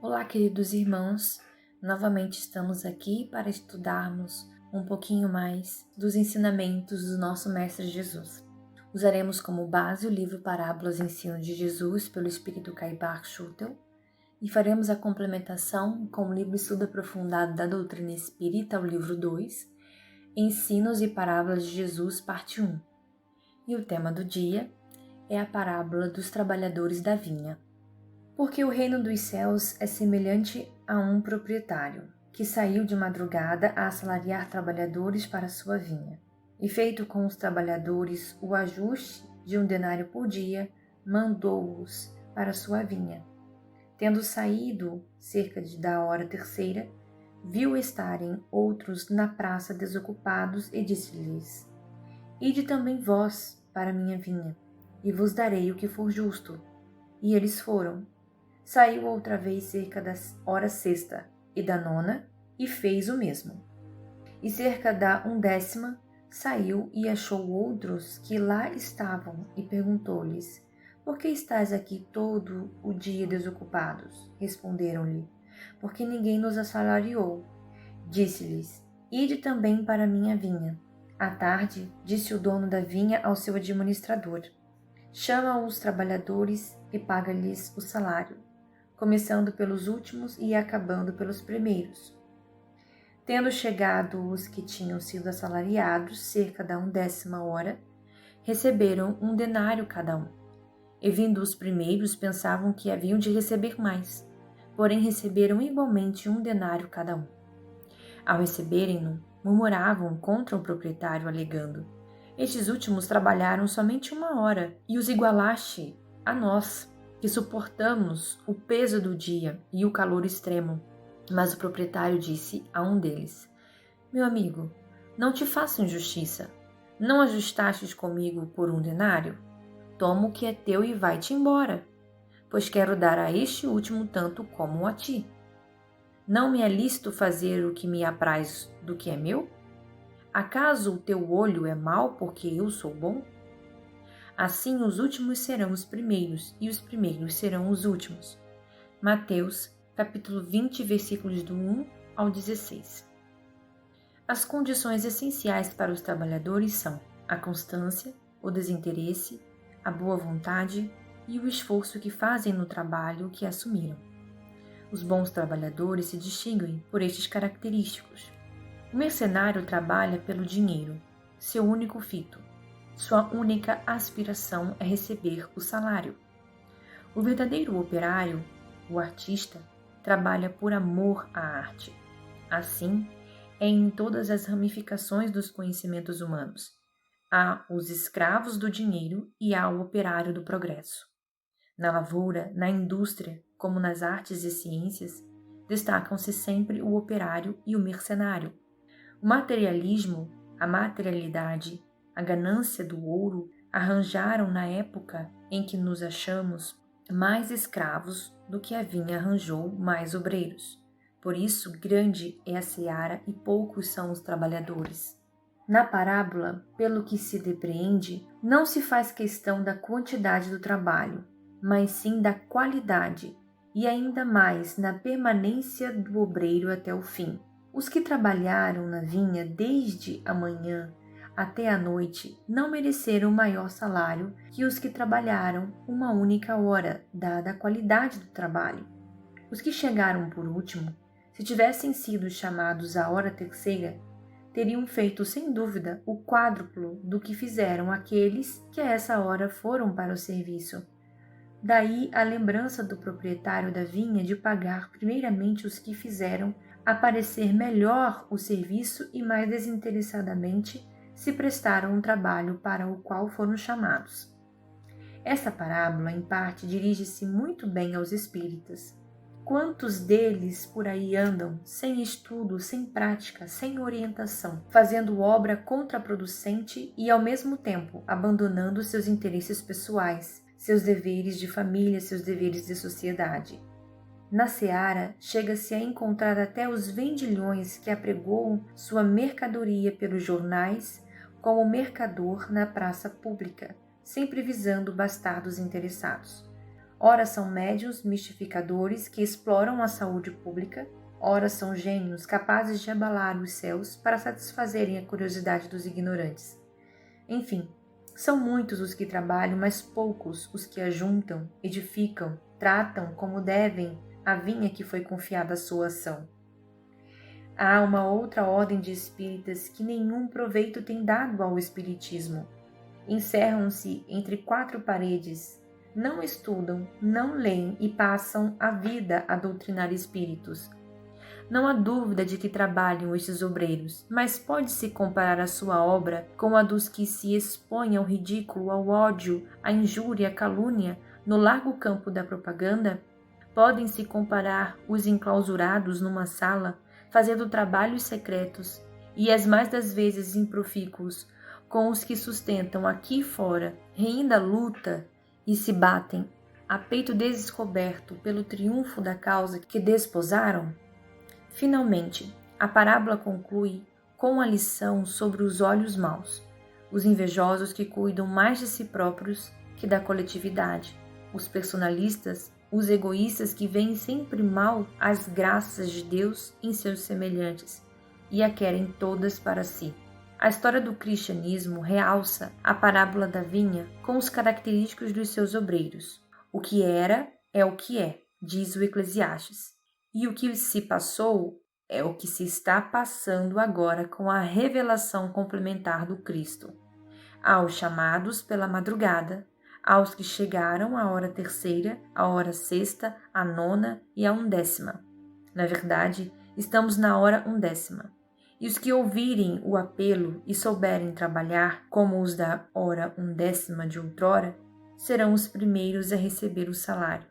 Olá, queridos irmãos, novamente estamos aqui para estudarmos um pouquinho mais dos ensinamentos do nosso Mestre Jesus. Usaremos como base o livro Parábolas e Ensino de Jesus, pelo Espírito Caibach Schutel, e faremos a complementação com o livro Estudo Aprofundado da Doutrina Espírita, o livro 2, Ensinos e Parábolas de Jesus, parte 1. E o tema do dia é a parábola dos trabalhadores da vinha. Porque o reino dos céus é semelhante a um proprietário, que saiu de madrugada a assalariar trabalhadores para sua vinha. E feito com os trabalhadores o ajuste de 1 denário por dia, mandou-os para sua vinha. Tendo saído cerca da hora terceira, viu estarem outros na praça desocupados e disse-lhes: Ide também vós para minha vinha, e vos darei o que for justo. E eles foram. Saiu outra vez cerca da hora sexta e da nona, e fez o mesmo. E cerca da 11ª, saiu e achou outros que lá estavam, e perguntou-lhes: Por que estáis aqui todo o dia desocupados? Responderam-lhe: Porque ninguém nos assalariou. Disse-lhes: Ide também para a minha vinha. À tarde, disse o dono da vinha ao seu administrador: Chama os trabalhadores e paga-lhes o salário, começando pelos últimos e acabando pelos primeiros. Tendo chegado os que tinham sido assalariados, cerca da 11ª hora, receberam 1 denário cada um. E vindo os primeiros, pensavam que haviam de receber mais, porém receberam igualmente 1 denário cada um. Ao receberem-no, murmuravam contra o proprietário, alegando: Estes últimos trabalharam somente 1 hora, e os igualaste a nós, que suportamos o peso do dia e o calor extremo. Mas o proprietário disse a um deles: Meu amigo, não te faço injustiça. Não ajustastes comigo por 1 denário? Toma o que é teu e vai-te embora, pois quero dar a este último tanto como a ti. Não me é lícito fazer o que me apraz do que é meu? Acaso o teu olho é mau porque eu sou bom? Assim os últimos serão os primeiros, e os primeiros serão os últimos. Mateus, capítulo 20, versículos do 1 ao 16. As condições essenciais para os trabalhadores são a constância, o desinteresse, a boa vontade e o esforço que fazem no trabalho que assumiram. Os bons trabalhadores se distinguem por estes característicos. O mercenário trabalha pelo dinheiro, seu único fito. Sua única aspiração é receber o salário. O verdadeiro operário, o artista, trabalha por amor à arte. Assim, é em todas as ramificações dos conhecimentos humanos. Há os escravos do dinheiro e há o operário do progresso. Na lavoura, na indústria, como nas artes e ciências, destacam-se sempre o operário e o mercenário. O materialismo, a materialidade, a ganância do ouro arranjaram na época em que nos achamos mais escravos do que a vinha arranjou mais obreiros. Por isso, grande é a seara e poucos são os trabalhadores. Na parábola, pelo que se depreende, não se faz questão da quantidade do trabalho, mas sim da qualidade, e ainda mais na permanência do obreiro até o fim. Os que trabalharam na vinha desde a manhã até a noite não mereceram maior salário que os que trabalharam 1 única hora, dada a qualidade do trabalho. Os que chegaram por último, se tivessem sido chamados à hora terceira, teriam feito sem dúvida o quádruplo do que fizeram aqueles que a essa hora foram para o serviço. Daí a lembrança do proprietário da vinha de pagar primeiramente os que fizeram aparecer melhor o serviço e mais desinteressadamente se prestaram um trabalho para o qual foram chamados. Essa parábola, em parte, dirige-se muito bem aos espíritas. Quantos deles por aí andam, sem estudo, sem prática, sem orientação, fazendo obra contraproducente e, ao mesmo tempo, abandonando seus interesses pessoais, seus deveres de família, seus deveres de sociedade? Na seara, chega-se a encontrar até os vendilhões que apregoam sua mercadoria pelos jornais como mercador na praça pública, sempre visando bastardos interessados. Ora são médiuns mistificadores que exploram a saúde pública, ora são gênios capazes de abalar os céus para satisfazerem a curiosidade dos ignorantes. Enfim, são muitos os que trabalham, mas poucos os que ajuntam, edificam, tratam como devem a vinha que foi confiada à sua ação. Há uma outra ordem de espíritas que nenhum proveito tem dado ao espiritismo. Encerram-se entre quatro paredes, não estudam, não leem e passam a vida a doutrinar espíritos. Não há dúvida de que trabalham estes obreiros, mas pode-se comparar a sua obra com a dos que se expõem ao ridículo, ao ódio, à injúria, à calúnia, no largo campo da propaganda? Podem-se comparar os enclausurados numa sala, fazendo trabalhos secretos, e as mais das vezes improfícuos, com os que sustentam aqui fora, reinda a luta e se batem, a peito descoberto pelo triunfo da causa que desposaram? Finalmente, a parábola conclui com a lição sobre os olhos maus, os invejosos que cuidam mais de si próprios que da coletividade, os personalistas, os egoístas que veem sempre mal as graças de Deus em seus semelhantes e a querem todas para si. A história do cristianismo realça a parábola da vinha com os característicos dos seus obreiros. O que era é o que é, diz o Eclesiastes. E o que se passou é o que se está passando agora com a revelação complementar do Cristo. Aos chamados pela madrugada, aos que chegaram à hora terceira, à hora sexta, à nona e à 11ª. Na verdade, estamos na hora 11ª. E os que ouvirem o apelo e souberem trabalhar, como os da hora 11ª de outrora, serão os primeiros a receber o salário.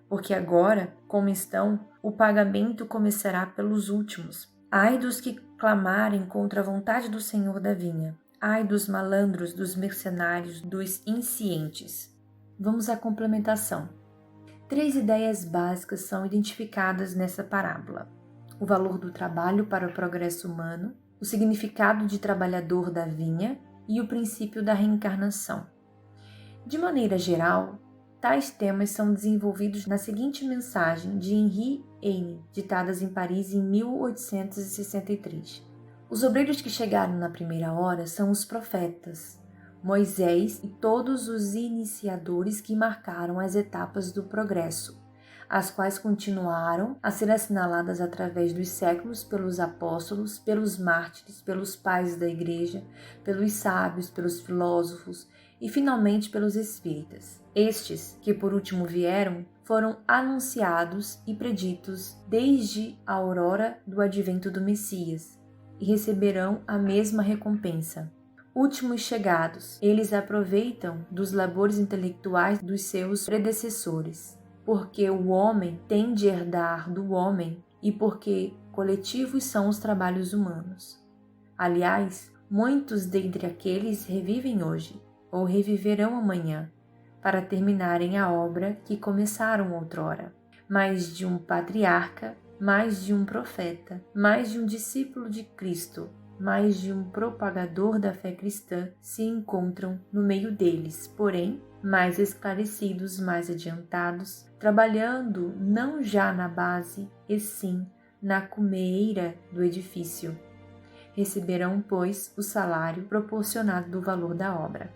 Porque agora, como estão, o pagamento começará pelos últimos. Ai dos que clamarem contra a vontade do Senhor da vinha. Ai dos malandros, dos mercenários, dos inscientes. Vamos à complementação. 3 ideias básicas são identificadas nessa parábola: o valor do trabalho para o progresso humano, o significado de trabalhador da vinha e o princípio da reencarnação. De maneira geral, tais temas são desenvolvidos na seguinte mensagem de Henri Heine, ditadas em Paris em 1863. Os obreiros que chegaram na primeira hora são os profetas, Moisés e todos os iniciadores que marcaram as etapas do progresso, as quais continuaram a ser assinaladas através dos séculos pelos apóstolos, pelos mártires, pelos pais da igreja, pelos sábios, pelos filósofos e finalmente pelos espíritas. Estes, que por último vieram, foram anunciados e preditos desde a aurora do advento do Messias e receberão a mesma recompensa. Últimos chegados, eles aproveitam dos labores intelectuais dos seus predecessores, porque o homem tem de herdar do homem e porque coletivos são os trabalhos humanos. Aliás, muitos dentre aqueles revivem hoje, ou reviverão amanhã, para terminarem a obra que começaram outrora. Mais de um patriarca, mais de um profeta, mais de um discípulo de Cristo, mais de um propagador da fé cristã se encontram no meio deles, porém, mais esclarecidos, mais adiantados, trabalhando não já na base, e sim na cumeira do edifício. Receberão, pois, o salário proporcionado do valor da obra.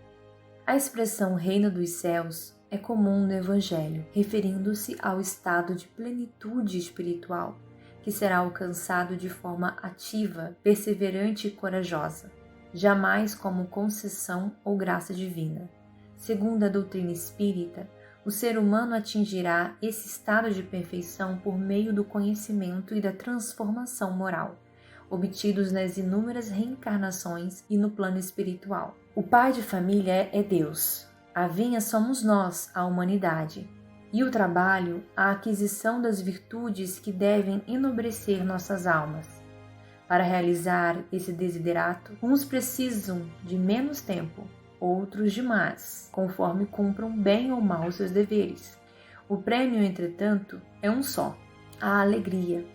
A expressão reino dos céus é comum no Evangelho, referindo-se ao estado de plenitude espiritual, que será alcançado de forma ativa, perseverante e corajosa, jamais como concessão ou graça divina. Segundo a doutrina espírita, o ser humano atingirá esse estado de perfeição por meio do conhecimento e da transformação moral, obtidos nas inúmeras reencarnações e no plano espiritual. O pai de família é Deus, a vinha somos nós, a humanidade, e o trabalho, a aquisição das virtudes que devem enobrecer nossas almas. Para realizar esse desiderato, uns precisam de menos tempo, outros de mais, conforme cumpram bem ou mal seus deveres. O prêmio, entretanto, é um só: a alegria,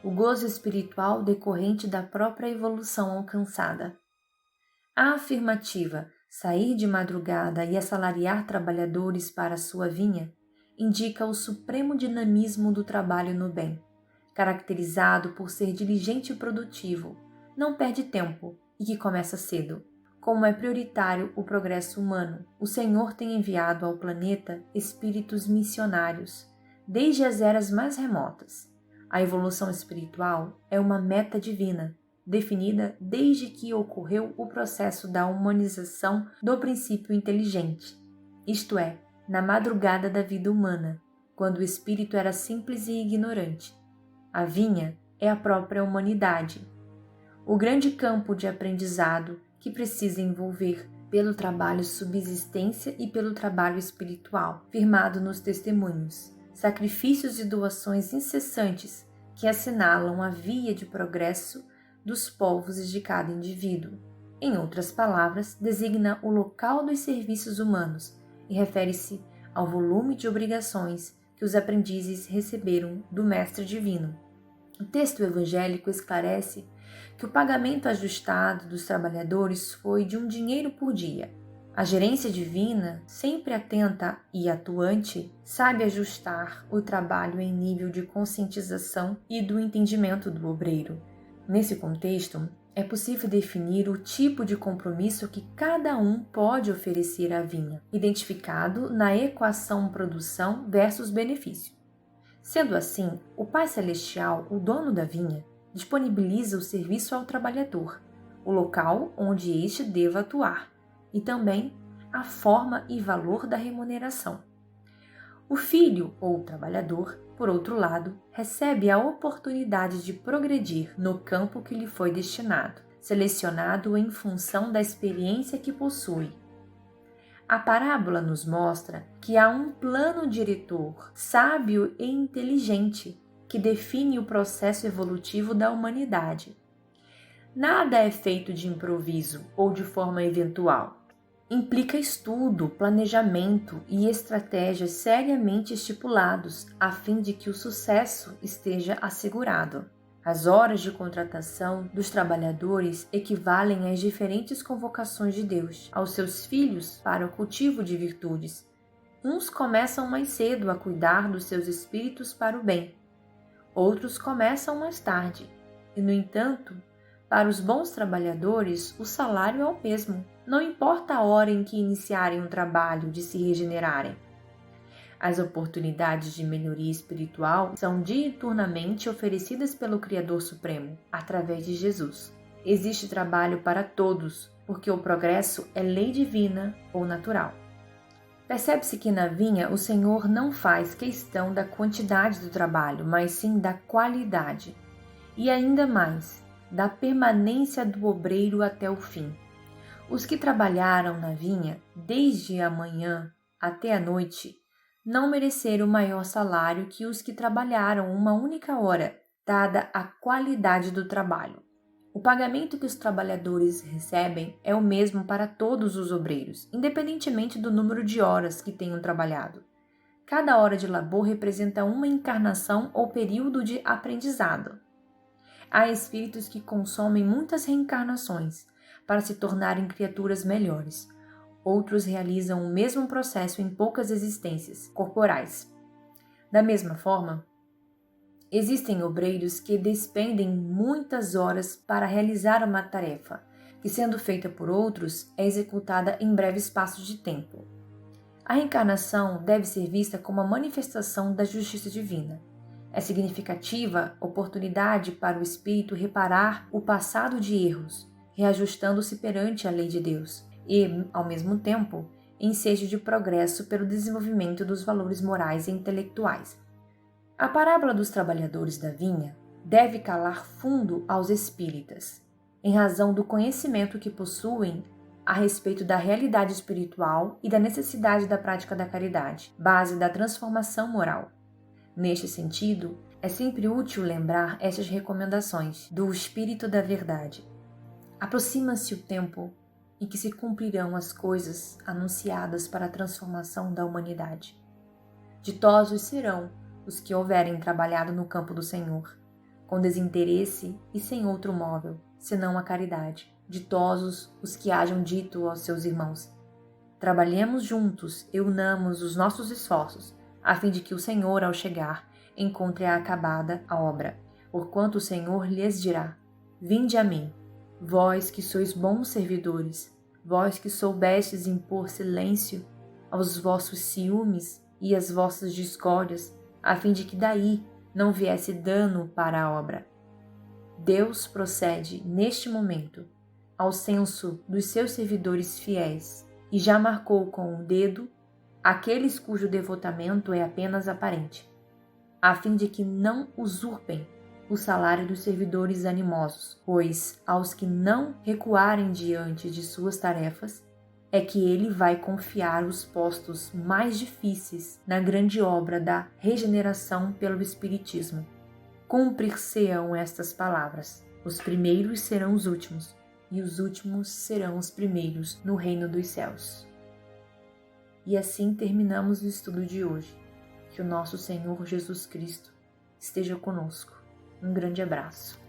o gozo espiritual decorrente da própria evolução alcançada. A afirmativa, sair de madrugada e assalariar trabalhadores para a sua vinha, indica o supremo dinamismo do trabalho no bem, caracterizado por ser diligente e produtivo, não perde tempo e que começa cedo. Como é prioritário o progresso humano, o Senhor tem enviado ao planeta espíritos missionários, desde as eras mais remotas. A evolução espiritual é uma meta divina, definida desde que ocorreu o processo da humanização do princípio inteligente, isto é, na madrugada da vida humana, quando o espírito era simples e ignorante. A vinha é a própria humanidade, o grande campo de aprendizado que precisa envolver pelo trabalho subsistência e pelo trabalho espiritual, firmado nos testemunhos, sacrifícios e doações incessantes que assinalam a via de progresso dos povos e de cada indivíduo. Em outras palavras, designa o local dos serviços humanos e refere-se ao volume de obrigações que os aprendizes receberam do Mestre Divino. O texto evangélico esclarece que o pagamento ajustado dos trabalhadores foi de $1 por dia. A gerência divina, sempre atenta e atuante, sabe ajustar o trabalho em nível de conscientização e do entendimento do obreiro. Nesse contexto, é possível definir o tipo de compromisso que cada um pode oferecer à vinha, identificado na equação produção versus benefício. Sendo assim, o Pai Celestial, o dono da vinha, disponibiliza o serviço ao trabalhador, o local onde este deva atuar, e também a forma e valor da remuneração. O filho ou trabalhador, por outro lado, recebe a oportunidade de progredir no campo que lhe foi destinado, selecionado em função da experiência que possui. A parábola nos mostra que há um plano diretor, sábio e inteligente, que define o processo evolutivo da humanidade. Nada é feito de improviso ou de forma eventual. Implica estudo, planejamento e estratégias seriamente estipulados a fim de que o sucesso esteja assegurado. As horas de contratação dos trabalhadores equivalem às diferentes convocações de Deus aos seus filhos para o cultivo de virtudes. Uns começam mais cedo a cuidar dos seus espíritos para o bem. Outros começam mais tarde. E, no entanto, para os bons trabalhadores, o salário é o mesmo. Não importa a hora em que iniciarem o trabalho de se regenerarem. As oportunidades de melhoria espiritual são diuturnamente oferecidas pelo Criador Supremo, através de Jesus. Existe trabalho para todos, porque o progresso é lei divina ou natural. Percebe-se que na vinha o Senhor não faz questão da quantidade do trabalho, mas sim da qualidade. E ainda mais, da permanência do obreiro até o fim. Os que trabalharam na vinha desde a manhã até a noite não mereceram maior salário que os que trabalharam uma única hora, dada a qualidade do trabalho. O pagamento que os trabalhadores recebem é o mesmo para todos os obreiros, independentemente do número de horas que tenham trabalhado. Cada hora de labor representa uma encarnação ou período de aprendizado. Há espíritos que consomem muitas reencarnações para se tornarem criaturas melhores. Outros realizam o mesmo processo em poucas existências corporais. Da mesma forma, existem obreiros que despendem muitas horas para realizar uma tarefa, que sendo feita por outros, é executada em breve espaço de tempo. A reencarnação deve ser vista como a manifestação da justiça divina. É significativa oportunidade para o espírito reparar o passado de erros, reajustando-se perante a lei de Deus, e, ao mesmo tempo, ensejo de progresso pelo desenvolvimento dos valores morais e intelectuais. A parábola dos trabalhadores da vinha deve calar fundo aos espíritas, em razão do conhecimento que possuem a respeito da realidade espiritual e da necessidade da prática da caridade, base da transformação moral. Neste sentido, é sempre útil lembrar estas recomendações do Espírito da Verdade. Aproxima-se o tempo em que se cumprirão as coisas anunciadas para a transformação da humanidade. Ditosos serão os que houverem trabalhado no campo do Senhor, com desinteresse e sem outro móvel, senão a caridade. Ditosos os que hajam dito aos seus irmãos: trabalhemos juntos e unamos os nossos esforços a fim de que o Senhor, ao chegar, encontre acabada a obra. Porquanto o Senhor lhes dirá: Vinde a mim, vós que sois bons servidores, vós que soubestes impor silêncio aos vossos ciúmes e às vossas discórdias, a fim de que daí não viesse dano para a obra. Deus procede, neste momento, ao censo dos seus servidores fiéis e já marcou com o dedo aqueles cujo devotamento é apenas aparente, a fim de que não usurpem o salário dos servidores animosos, pois aos que não recuarem diante de suas tarefas, é que ele vai confiar os postos mais difíceis na grande obra da regeneração pelo Espiritismo. Cumprir-se-ão estas palavras: os primeiros serão os últimos, e os últimos serão os primeiros no reino dos céus. E assim terminamos o estudo de hoje. Que o nosso Senhor Jesus Cristo esteja conosco. Um grande abraço.